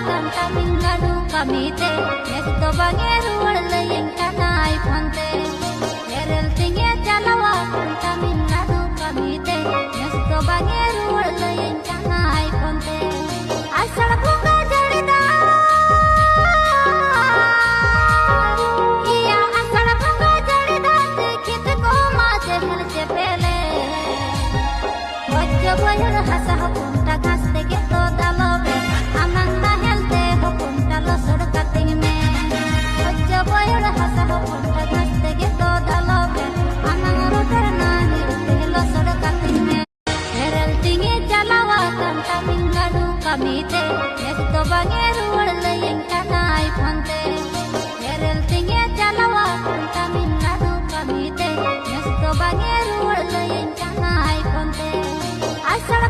Tamingadu kamite nesto bangeru warlayin kanai phante erel tinge chalawa Tamingadu kamite nesto bangeru warlayin kanai phante asal bunga jarida iya asal bunga jarida dekhit ko ma chehel chepele bajja boyar hasa punta ghas teke to dalobe amanda helte punta lo sorkating me bajja boyar hasa punta ghas teke to dalobe amang roter nahi lo sorkating me erel tinge jalawa Tamingadu kamite nesto bangeru warlayin kanai phante erel tinge jalawa Tamingadu kamite nesto bangeru warlayin kanai phante asal